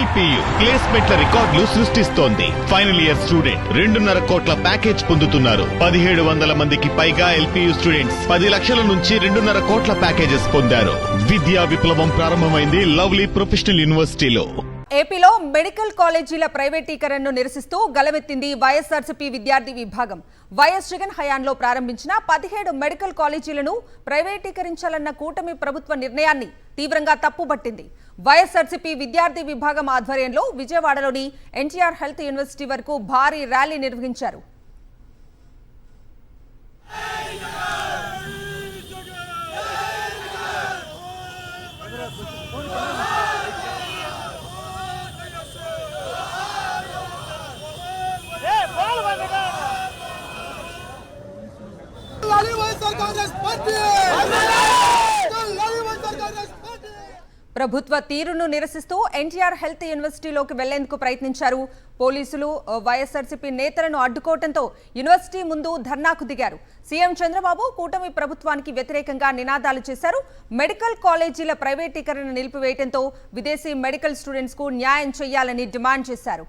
LPU ప్లేస్మెంట్ల రికార్డులు సృష్టిస్తోంది. Final year student 2.5 కోట్ల ప్యాకేజ్ పొందుతున్నారు. 1700 మందికి పైగా ఎల్పియు స్టూడెంట్స్ 10 లక్షల నుంచి 2.5 కోట్ల ప్యాకేజెస్ పొందారు. విద్యా విప్లవం ప్రారంభమైంది లవ్లీ ప్రొఫెషనల్ యూనివర్సిటీలో. ఏపీలో మెడికల్ కాలేజీల ప్రైవేటీకరణను నిరసిస్తూ గలమెత్తింది వైఎస్ఆర్సీపీ విద్యార్థి విభాగం. వైఎస్ జగన్ హయాంలో ప్రారంభించిన 17 మెడికల్ కాలేజీలను ప్రైవేటీకరించాలన్న కూటమి ప్రభుత్వ నిర్ణయాన్ని తీవ్రంగా తప్పుపట్టింది. వైఎస్ఆర్సీపీ విద్యార్థి విభాగం ఆధ్వర్యంలో విజయవాడలోని ఎన్టీఆర్ హెల్త్ యూనివర్సిటీ వరకు భారీ ర్యాలీ నిర్వహించారు. ప్రభుత్వ తీరును నిరసిస్తూ ఎన్టీఆర్ హెల్త్ యూనివర్సిటీలోకి వెళ్లేందుకు ప్రయత్నించారు. పోలీసులు వైఎస్ఆర్సీపీ నేతలను అడ్డుకోవడంతో యూనివర్సిటీ ముందు ధర్నాకు దిగారు. సీఎం చంద్రబాబు కూటమి ప్రభుత్వానికి వ్యతిరేకంగా నినాదాలు చేశారు. మెడికల్ కాలేజీల ప్రైవేటీకరణ నిలిపివేయడంతో విదేశీ మెడికల్ స్టూడెంట్స్ కు న్యాయం చేయాలని డిమాండ్ చేశారు.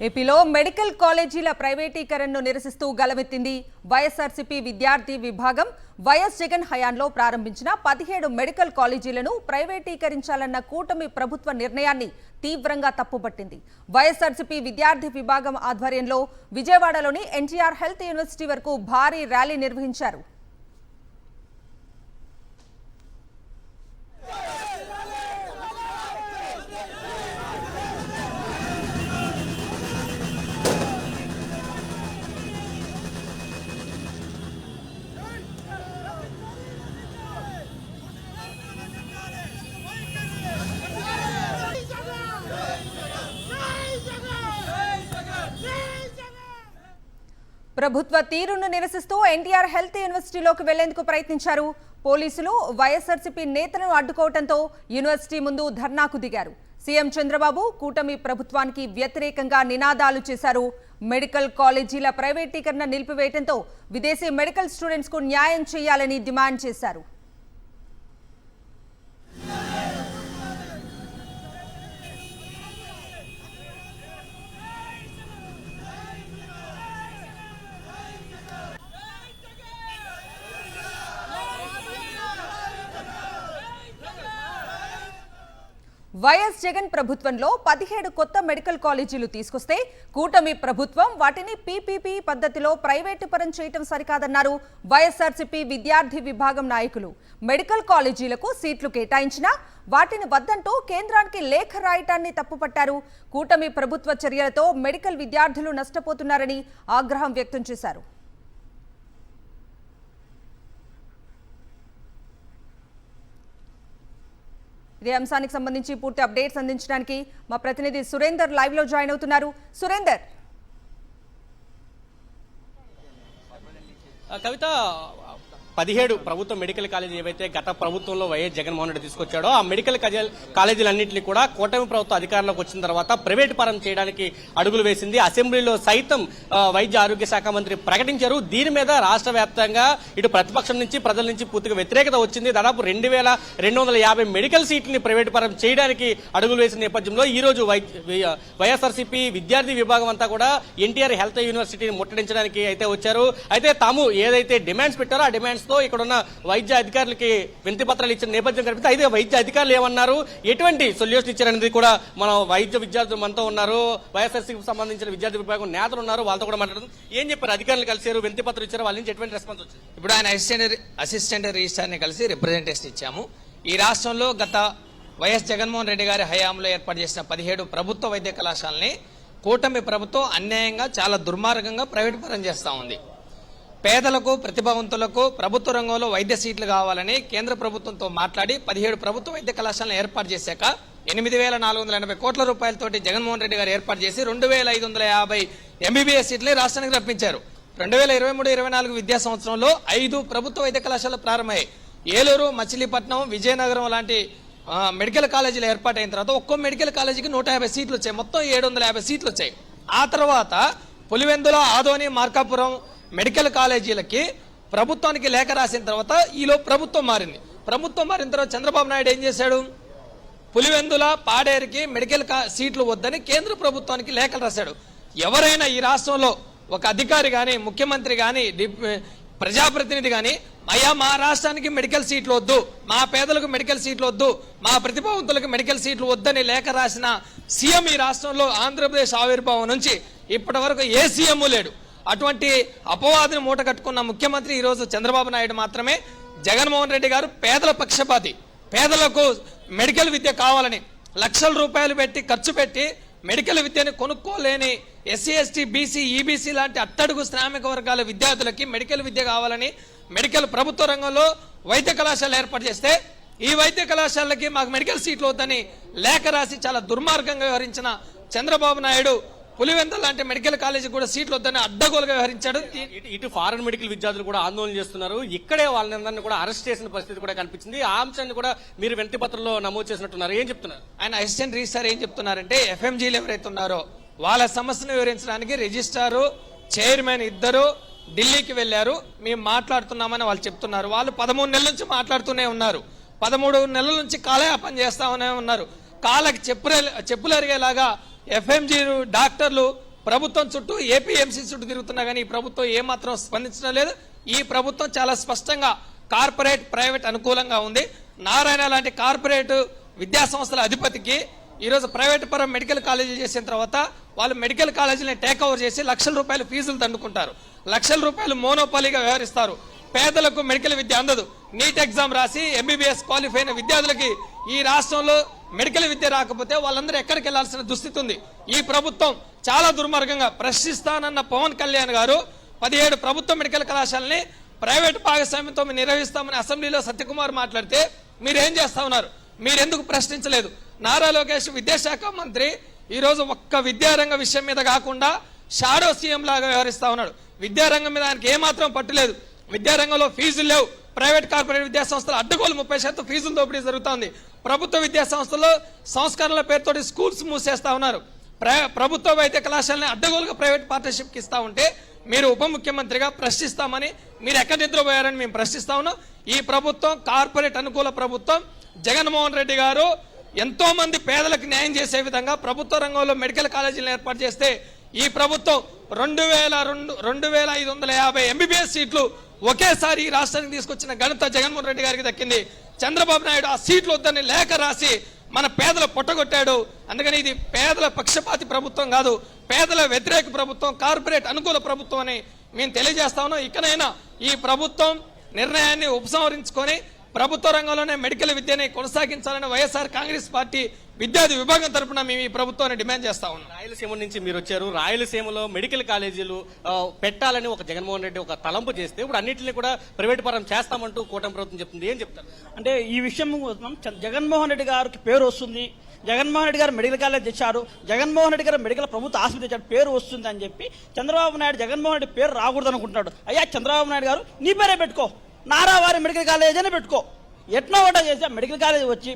ఏపీలో మెడికల్ కాలేజీల ప్రైవేటీకరణను నిరసిస్తూ గలమెత్తింది వైఎస్ఆర్సీపీ విద్యార్థి విభాగం. వైఎస్ జగన్ హయాంలో ప్రారంభించిన 17 మెడికల్ కాలేజీలను ప్రైవేటీకరించాలన్న కూటమి ప్రభుత్వ నిర్ణయాన్ని తీవ్రంగా తప్పుపట్టింది. వైఎస్ఆర్సీపీ విద్యార్థి విభాగం ఆధ్వర్యంలో విజయవాడలోని ఎన్టీఆర్ హెల్త్ యూనివర్సిటీ వరకు భారీ ర్యాలీ నిర్వహించారు. ప్రభుత్వ తీరును నిరసిస్తూ ఎన్టీఆర్ హెల్త్ యూనివర్సిటీలోకి వెళ్లేందుకు ప్రయత్నించారు. పోలీసులు వైఎస్ఆర్సీపీ నేతలను అడ్డుకోవడంతో యూనివర్సిటీ ముందు ధర్నాకు దిగారు. సీఎం చంద్రబాబు కూటమి ప్రభుత్వానికి వ్యతిరేకంగా నినాదాలు చేశారు. మెడికల్ కాలేజీల ప్రైవేటీకరణ నిలిపివేయడంతో విదేశీ మెడికల్ స్టూడెంట్స్ కు న్యాయం చేయాలని డిమాండ్ చేశారు. వైఎస్ జగన్ ప్రభుత్వంలో 17 కొత్త మెడికల్ కాలేజీలు తీసుకొస్తే కూటమి ప్రభుత్వం వాటిని పీపీపీ పద్ధతిలో ప్రైవేటు పరం చేయటం సరికాదన్నారు వైఎస్ఆర్సీపీ విద్యార్థి విభాగం నాయకులు. మెడికల్ కాలేజీలకు సీట్లు కేటాయించినా వాటిని వద్దంటూ కేంద్రానికి లేఖ రాయటాన్ని తప్పుపట్టారు. కూటమి ప్రభుత్వ చర్యలతో మెడికల్ విద్యార్థులు నష్టపోతున్నారని ఆగ్రహం వ్యక్తం చేశారు. ఇదే అంశానికి సంబంధించి పూర్తి అప్డేట్స్ అందించడానికి మా ప్రతినిధి సురేందర్ లైవ్ లో జాయిన్ అవుతున్నారు. సురేందర్, కవిత 17 ప్రభుత్వ మెడికల్ కాలేజీ ఏవైతే గత ప్రభుత్వంలో వైఎస్ జగన్మోహన్ రెడ్డి తీసుకొచ్చాడో ఆ మెడికల్ కాలేజీలన్నింటినీ కూడా కూటమి ప్రభుత్వం అధికారంలోకి వచ్చిన తర్వాత ప్రైవేట్ పరం చేయడానికి అడుగులు వేసింది. అసెంబ్లీలో సైతం వైద్య ఆరోగ్య శాఖ మంత్రి ప్రకటించారు. దీని మీద రాష్ట్ర వ్యాప్తంగా ఇటు ప్రతిపక్షం నుంచి ప్రజల నుంచి పూర్తిగా వ్యతిరేకత వచ్చింది. దాదాపు 2250 మెడికల్ సీట్లని ప్రైవేట్ పరం చేయడానికి అడుగులు వేసిన నేపథ్యంలో ఈ రోజు వైఎస్ఆర్సీపీ విద్యార్థి విభాగం అంతా కూడా ఎన్టీఆర్ హెల్త్ యూనివర్సిటీని ముట్టడించడానికి అయితే వచ్చారు. అయితే తాము ఏదైతే డిమాండ్స్ పెట్టారో ఆ డిమాండ్స్ తో ఇక్కడ ఉన్న వైద్య అధికారులకి వినతి పత్రాలు ఇచ్చిన నేపథ్యం కనిపిస్తుంది. అయితే వైద్య అధికారులు ఏమన్నారు, ఎటువంటి సొల్యూషన్ ఇచ్చారనేది కూడా మనం వైద్య విద్యార్థులు మనతో ఉన్నారు. వైఎస్ఆర్సీకి సంబంధించిన విద్యార్థి విభాగం నేతలు ఉన్నారు, వాళ్ళతో కూడా మాట్లాడుతుంది. ఏం చెప్పారు? అధికారులు కలిసారు, వినతి పత్రం ఇచ్చారు, వాళ్ళ నుంచి ఎటువంటి రెస్పాన్స్ వచ్చింది? ఇప్పుడు ఆయన అసిస్టెంట్ రిజిస్ట్రార్ని కలిసి రిప్రజెంటేషన్ ఇచ్చాము. ఈ రాష్ట్రంలో గత వైఎస్ జగన్మోహన్ రెడ్డి గారి హయాంలో ఏర్పాటు చేసిన 17 ప్రభుత్వ వైద్య కళాశాలని కూటమి ప్రభుత్వం అన్యాయంగా చాలా దుర్మార్గంగా ప్రైవేట్ పరం చేస్తూ ఉంది. పేదలకు ప్రతిభావంతులకు ప్రభుత్వ రంగంలో వైద్య సీట్లు కావాలని కేంద్ర ప్రభుత్వంతో మాట్లాడి 17 ప్రభుత్వ వైద్య కళాశాలను ఏర్పాటు చేశాక 8,480 కోట్ల రూపాయలతోటి జగన్మోహన్ రెడ్డి గారు ఏర్పాటు చేసి 2,550 ఎంబీబీఎస్ సీట్లే రాష్ట్రానికి రప్పించారు. 2023-24 విద్యా సంవత్సరంలో 5 ప్రభుత్వ వైద్య కళాశాలలు ప్రారంభమయ్యాయి. ఏలూరు, మచిలీపట్నం, విజయనగరం లాంటి మెడికల్ కాలేజీలు ఏర్పాటైన తర్వాత ఒక్కో మెడికల్ కాలేజీకి 150 సీట్లు వచ్చాయి. మొత్తం 750 సీట్లు వచ్చాయి. ఆ తర్వాత పులివెందుల, ఆదోని, మార్కాపురం మెడికల్ కాలేజీలకి ప్రభుత్వానికి లేఖ రాసిన తర్వాత ఈలో ప్రభుత్వం మారింది. ప్రభుత్వం మారిన తర్వాత చంద్రబాబు నాయుడు ఏం చేశాడు? పులివెందుల, పాడేరుకి మెడికల్ సీట్లు వద్దని కేంద్ర ప్రభుత్వానికి లేఖలు రాశాడు. ఎవరైనా ఈ రాష్ట్రంలో ఒక అధికారి కానీ, ముఖ్యమంత్రి కానీ, ప్రజాప్రతినిధి కానీ అయ్యా మా రాష్ట్రానికి మెడికల్ సీట్లు వద్దు, మా పేదలకు మెడికల్ సీట్లు వద్దు, మా ప్రతిభావంతులకు మెడికల్ సీట్లు వద్దని లేఖ రాసిన సీఎం ఈ రాష్ట్రంలో ఆంధ్రప్రదేశ్ ఆవిర్భావం నుంచి ఇప్పటి వరకు ఏ సీఎం లేడు. అటువంటి అపవాదిని మూట కట్టుకున్న ముఖ్యమంత్రి ఈరోజు చంద్రబాబు నాయుడు మాత్రమే. జగన్మోహన్ రెడ్డి గారు పేదల పక్షపాతి. పేదలకు మెడికల్ విద్య కావాలని లక్షల రూపాయలు పెట్టి ఖర్చు పెట్టి మెడికల్ విద్యను కొనుక్కోలేని ఎస్సీ, ఎస్టీ, బీసీ, ఈబీసీ లాంటి అట్టడుగు శ్రామిక వర్గాల విద్యార్థులకి మెడికల్ విద్య కావాలని మెడికల్ ప్రభుత్వ రంగంలో వైద్య కళాశాల ఏర్పాటు చేస్తే ఈ వైద్య కళాశాలకి మాకు మెడికల్ సీట్లు వద్దని లేఖ రాసి చాలా దుర్మార్గంగా వ్యవహరించిన చంద్రబాబు నాయుడు పులివెందుల లాంటి మెడికల్ కాలేజీ కూడా సీట్లు వద్దని అడ్డగోలుగా వ్యవహరించాడు. ఇటు ఫారెన్ మెడికల్ విద్యార్థులు కూడా ఆందోళన చేస్తున్నారు. ఇక్కడే వాళ్ళందరినీ కూడా అరెస్ట్ చేసిన పరిస్థితి కూడా కనిపించింది. ఆ అంశాన్ని కూడా మీరు వినతి పత్రంలో నమోదు చేసినట్టున్నారు. ఏం చెప్తున్నారు? ఆయన అసిస్టెంట్ రిజిస్ట్రార్ ఏం చెప్తున్నారంటే ఎఫ్ఎంజీలు ఎవరైతే ఉన్నారో వాళ్ళ సమస్యను వివరించడానికి రిజిస్ట్రారు, చైర్మన్ ఇద్దరు ఢిల్లీకి వెళ్లారు, మేము మాట్లాడుతున్నామని వాళ్ళు చెప్తున్నారు. వాళ్ళు 13 నెలల నుంచి మాట్లాడుతూనే ఉన్నారు. 13 నెలల నుంచి కాలయాపన చేస్తామనే ఉన్నారు. కాళ్ళకి చెప్పులు అరిగేలాగా ఎఫ్ఎంజీ డాక్టర్లు ప్రభుత్వం చుట్టూ, ఏపీఎంసీ చుట్టూ తిరుగుతున్నా కానీ ఈ ప్రభుత్వం ఏమాత్రం స్పందించడం లేదు. ఈ ప్రభుత్వం చాలా స్పష్టంగా కార్పొరేట్, ప్రైవేట్ అనుకూలంగా ఉంది. నారాయణ లాంటి కార్పొరేట్ విద్యా సంస్థల అధిపతికి ఈరోజు ప్రైవేట్ పరం మెడికల్ కాలేజీలు చేసిన తర్వాత వాళ్ళు మెడికల్ కాలేజీని టేక్ ఓవర్ చేసి లక్షల రూపాయలు ఫీజులు దండుకుంటారు, లక్షల రూపాయలు మోనోపాలీగా వ్యవహరిస్తారు. పేదలకు మెడికల్ విద్య అందదు. నీట్ ఎగ్జామ్ రాసి ఎంబీబీఎస్ క్వాలిఫై అయిన విద్యార్థులకి ఈ రాష్ట్రంలో మెడికల్ విద్య రాకపోతే వాళ్ళందరూ ఎక్కడికి వెళ్లాల్సిన దుస్థితి ఉంది. ఈ ప్రభుత్వం చాలా దుర్మార్గంగా ప్రశ్నిస్తానన్న పవన్ కళ్యాణ్ గారు 17 ప్రభుత్వ మెడికల్ కళాశాలని ప్రైవేటు భాగస్వామ్యంతో నిర్వహిస్తామని అసెంబ్లీలో సత్యకుమార్ మాట్లాడితే మీరేం చేస్తా ఉన్నారు? మీరెందుకు ప్రశ్నించలేదు? నారా లోకేష్ విద్యాశాఖ మంత్రి ఈరోజు ఒక్క విద్యారంగ విషయం మీద కాకుండా షాడో సీఎం లాగా వ్యవహరిస్తా ఉన్నాడు. విద్యారంగం మీద ఆయనకి ఏమాత్రం పట్టులేదు. విద్యారంగంలో ఫీజులు లేవు. ప్రైవేట్ కార్పొరేట్ విద్యా సంస్థలు అడ్డగోలు 30% ఫీజులు దోపిడీ జరుగుతోంది. ప్రభుత్వ విద్యా సంస్థల్లో సంస్కరణల పేరుతోటి స్కూల్స్ మూసేస్తా ఉన్నారు. ప్రభుత్వ వైద్య కళాశాలని అడ్డగోలుగా ప్రైవేట్ పార్ట్నర్షిప్కి ఇస్తా ఉంటే మీరు ఉప ముఖ్యమంత్రిగా ప్రశ్నిస్తామని, మీరు ఎక్కడ నిద్రపోయారని మేము ప్రశ్నిస్తా ఉన్నాం. ఈ ప్రభుత్వం కార్పొరేట్ అనుకూల ప్రభుత్వం. జగన్మోహన్ రెడ్డి గారు ఎంతో మంది పేదలకు న్యాయం చేసే విధంగా ప్రభుత్వ రంగంలో మెడికల్ కాలేజీలను ఏర్పాటు చేస్తే ఈ ప్రభుత్వం 2,550 ఎంబీబీఎస్ సీట్లు ఒకేసారి ఈ రాష్ట్రానికి తీసుకొచ్చిన ఘనత జగన్మోహన్ రెడ్డి గారికి దక్కింది. చంద్రబాబు నాయుడు ఆ సీట్లు వద్దని లేఖ రాసి మన పేదల పొట్టగొట్టాడు. అందుకని ఇది పేదల పక్షపాతి ప్రభుత్వం కాదు, పేదల వ్యతిరేక ప్రభుత్వం, కార్పొరేట్ అనుకూల ప్రభుత్వం అని మేము తెలియజేస్తా ఉన్నాం. ఇకనైనా ఈ ప్రభుత్వం నిర్ణయాన్ని ఉపసంహరించుకొని ప్రభుత్వ రంగంలోనే మెడికల్ విద్యని కొనసాగించాలని వైఎస్ఆర్ కాంగ్రెస్ పార్టీ విద్యార్థి విభాగం తరఫున మేము ఈ ప్రభుత్వాన్ని డిమాండ్ చేస్తా ఉన్నాం. రాయలసీమ నుంచి మీరు వచ్చారు. రాయలసీమలో మెడికల్ కాలేజీలు పెట్టాలని ఒక జగన్మోహన్ రెడ్డి ఒక తలంపు చేస్తే ఇప్పుడు అన్నింటినీ కూడా ప్రైవేట్ పరం చేస్తామంటూ కూటమి ప్రభుత్వం చెప్తుంది. ఏం చెప్తారు? అంటే ఈ విషయం జగన్మోహన్ రెడ్డి గారికి పేరు వస్తుంది, జగన్మోహన్ రెడ్డి గారు మెడికల్ కాలేజ్ తెచ్చారు, జగన్మోహన్ రెడ్డి గారు మెడికల్ ప్రభుత్వ ఆసుపత్రి తెచ్చాడు, పేరు వస్తుంది అని చెప్పి చంద్రబాబు నాయుడు జగన్మోహన్ రెడ్డి పేరు రాకూడదు అనుకుంటున్నాడు. అయ్యా చంద్రబాబు నాయుడు గారు నీ పేరే పెట్టుకో, నారావారి మెడికల్ కాలేజ్ అని పెట్టుకో. ఎట్నో ఒకటో చేసి మెడికల్ కాలేజ్ వచ్చి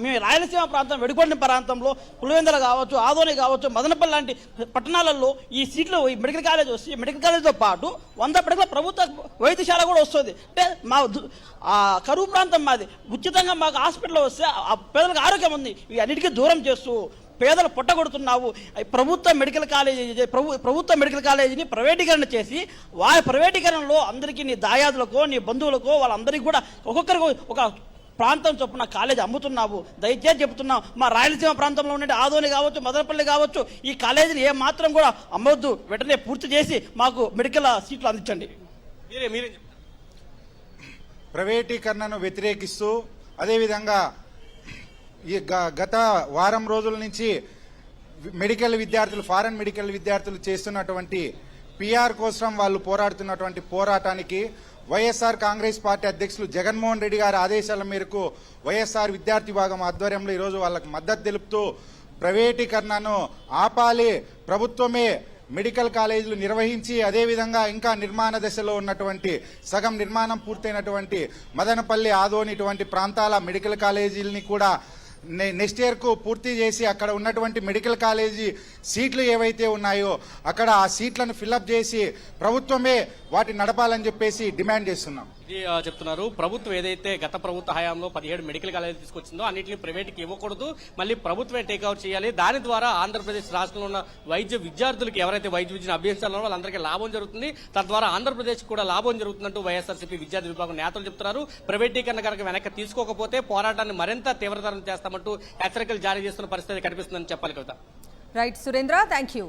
మేము రాయలసీమ ప్రాంతం, వెడుకొండ ప్రాంతంలో పులివెందుల కావచ్చు, ఆదోని కావచ్చు, మదనపల్లి లాంటి పట్టణాలలో ఈ సీట్లు, ఈ మెడికల్ కాలేజ్ వస్తే మెడికల్ కాలేజ్తో పాటు 100 పడకల ప్రభుత్వ వైద్యశాల కూడా వస్తుంది. అంటే మా కరువు ప్రాంతం మాది, ఉచితంగా మాకు హాస్పిటల్ వస్తే ఆ పేదలకు ఆరోగ్యం ఉంది. ఇవి అన్నిటికీ దూరం చేస్తూ పేదలు పొట్టగొడుతున్నావు. ప్రభుత్వ మెడికల్ కాలేజీని ప్రైవేటీకరణ చేసి వారి ప్రైవేటీకరణలో అందరికీ నీ దాయాదులకో, నీ బంధువులకో, వాళ్ళందరికీ కూడా ఒక్కొక్కరికి ఒక ప్రాంతం చొప్పున కాలేజీ అమ్ముతున్నావు. దయచేసి చెప్తున్నావు, మా రాయలసీమ ప్రాంతంలో ఉండే ఆదోని కావచ్చు, మదనపల్లి కావచ్చు, ఈ కాలేజీని ఏ మాత్రం కూడా అమ్మవద్దు. వెంటనే పూర్తి చేసి మాకు మెడికల్ సీట్లు అందించండి. ప్రైవేటీకరణను వ్యతిరేకిస్తూ, అదేవిధంగా గత వారం రోజుల నుంచి మెడికల్ విద్యార్థులు, ఫారెన్ మెడికల్ విద్యార్థులు చేస్తున్నటువంటి పిఆర్ కోసం వాళ్ళు పోరాడుతున్నటువంటి పోరాటానికి వైఎస్ఆర్ కాంగ్రెస్ పార్టీ అధ్యక్షులు జగన్మోహన్ రెడ్డి గారి ఆదేశాల మేరకు వైఎస్ఆర్ విద్యార్థి విభాగం ఆధ్వర్యంలో ఈరోజు వాళ్ళకు మద్దతు తెలుపుతూ ప్రైవేటీకరణను ఆపాలి, ప్రభుత్వమే మెడికల్ కాలేజీలు నిర్వహించి అదేవిధంగా ఇంకా నిర్మాణ దశలో ఉన్నటువంటి సగం నిర్మాణం పూర్తయినటువంటి మదనపల్లి, ఆదోని ఇటువంటి ప్రాంతాల మెడికల్ కాలేజీలని కూడా నెక్స్ట్ ఇయర్కు పూర్తి చేసి అక్కడ ఉన్నటువంటి మెడికల్ కాలేజీ సీట్లు ఏవైతే ఉన్నాయో అక్కడ ఆ సీట్లను ఫిల్అప్ చేసి ప్రభుత్వమే వాటిని నడపాలని చెప్పేసి డిమాండ్ చేస్తున్నాం. ఇది చెప్తున్నారు. ప్రభుత్వం ఏదైతే గత ప్రభుత్వ హయాంలో 17 మెడికల్ కాలేజీలు తీసుకొచ్చిందో అన్నింటినీ ప్రైవేట్కి ఇవ్వకూడదు, మళ్ళీ ప్రభుత్వమే టేక్అవుట్ చేయాలి. దాని ద్వారా ఆంధ్రప్రదేశ్ రాష్ట్రంలో ఉన్న వైద్య విద్యార్థులకు ఎవరైతే వైద్య విద్యను అభ్యసించాలో వాళ్ళందరికీ లాభం జరుగుతుంది, తద్వారా ఆంధ్రప్రదేశ్ కూడా లాభం జరుగుతుందంటూ వైఎస్ఆర్సీపీ విద్యార్థి విభాగం నేతలు చెప్తున్నారు. ప్రైవేటీకరణ కనుక వెనక్కి తీసుకోకపోతే పోరాటాన్ని మరింత తీవ్రతరం చేస్తామంటూ హెచ్చరికలు జారీ చేస్తున్న పరిస్థితి కనిపిస్తుందని చెప్పాలి. Kavitha. Right Surendra, thank you.